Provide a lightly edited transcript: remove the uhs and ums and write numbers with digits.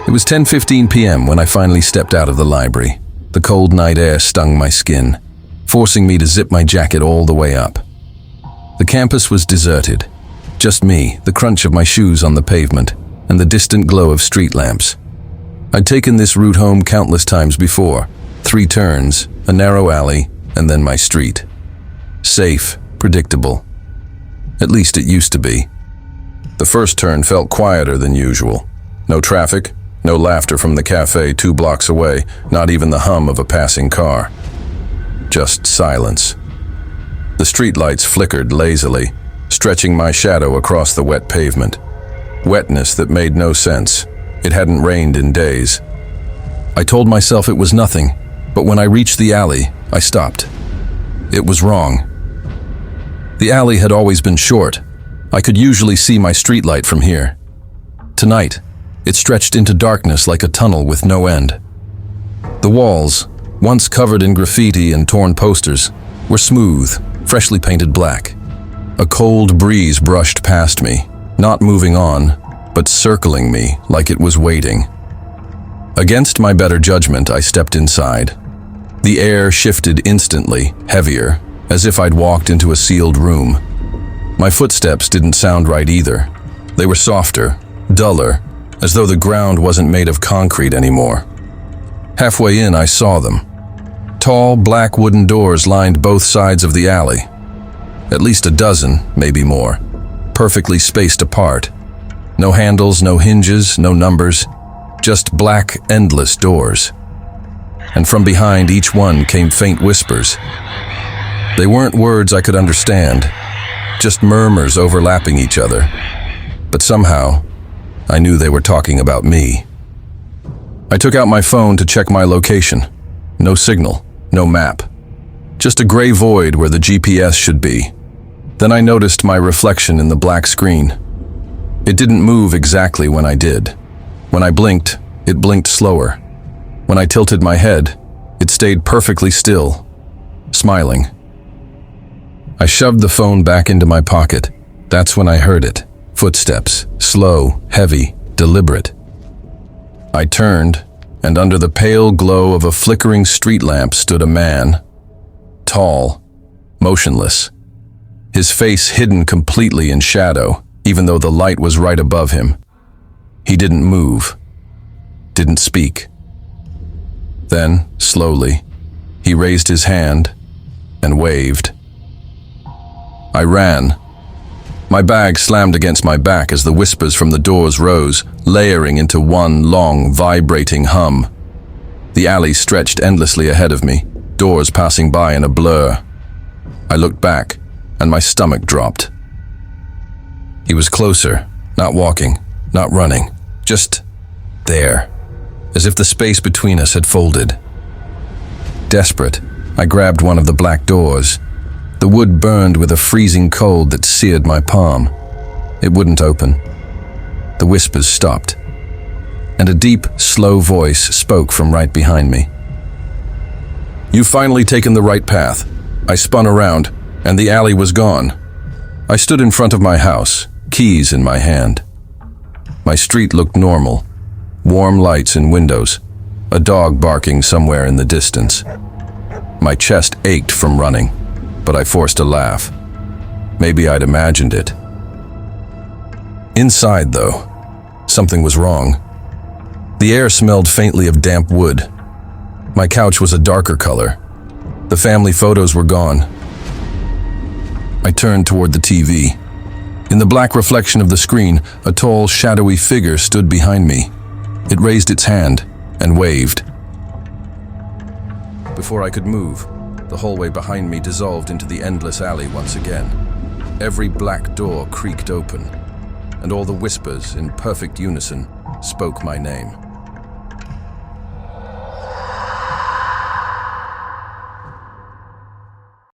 It was 10:15 p.m. when I finally stepped out of the library. The cold night air stung my skin, forcing me to zip my jacket all the way up. The campus was deserted. Just me, the crunch of my shoes on the pavement, and the distant glow of street lamps. I'd taken this route home countless times before. 3 turns, a narrow alley, and then my street. Safe, predictable. At least it used to be. The first turn felt quieter than usual. No traffic, no laughter from the cafe 2 blocks away, not even the hum of a passing car. Just silence. The streetlights flickered lazily, stretching my shadow across the wet pavement. Wetness that made no sense. It hadn't rained in days. I told myself it was nothing, but when I reached the alley, I stopped. It was wrong. The alley had always been short. I could usually see my streetlight from here. Tonight, it stretched into darkness like a tunnel with no end. The walls, once covered in graffiti and torn posters, were smooth, freshly painted black. A cold breeze brushed past me, not moving on, but circling me like it was waiting. Against my better judgment, I stepped inside. The air shifted instantly, heavier, as if I'd walked into a sealed room. My footsteps didn't sound right either. They were softer, duller, as though the ground wasn't made of concrete anymore. Halfway in, I saw them. Tall, black wooden doors lined both sides of the alley. At least a dozen, maybe more, perfectly spaced apart. No handles, no hinges, no numbers, just black, endless doors. And from behind each one came faint whispers. They weren't words I could understand, just murmurs overlapping each other. But somehow, I knew they were talking about me. I took out my phone to check my location. No signal, no map. Just a gray void where the GPS should be. Then I noticed my reflection in the black screen. It didn't move exactly when I did. When I blinked, it blinked slower. When I tilted my head, it stayed perfectly still, smiling. I shoved the phone back into my pocket. That's when I heard it. Footsteps, slow, heavy, deliberate. I turned, and under the pale glow of a flickering street lamp stood a man. Tall, motionless. His face hidden completely in shadow, even though the light was right above him. He didn't move, didn't speak. Then, slowly, he raised his hand and waved. I ran. My bag slammed against my back as the whispers from the doors rose, layering into one long, vibrating hum. The alley stretched endlessly ahead of me, doors passing by in a blur. I looked back, and my stomach dropped. He was closer, not walking, not running, just there, as if the space between us had folded. Desperate, I grabbed one of the black doors. The wood burned with a freezing cold that seared my palm. It wouldn't open. The whispers stopped, and a deep, slow voice spoke from right behind me. "You've finally taken the right path." I spun around, and the alley was gone. I stood in front of my house, keys in my hand. My street looked normal. Warm lights in windows, a dog barking somewhere in the distance. My chest ached from running, but I forced a laugh. Maybe I'd imagined it. Inside, though, something was wrong. The air smelled faintly of damp wood. My couch was a darker color. The family photos were gone. I turned toward the TV. In the black reflection of the screen, a tall, shadowy figure stood behind me. It raised its hand and waved. Before I could move, the hallway behind me dissolved into the endless alley once again. Every black door creaked open, and all the whispers, in perfect unison, spoke my name.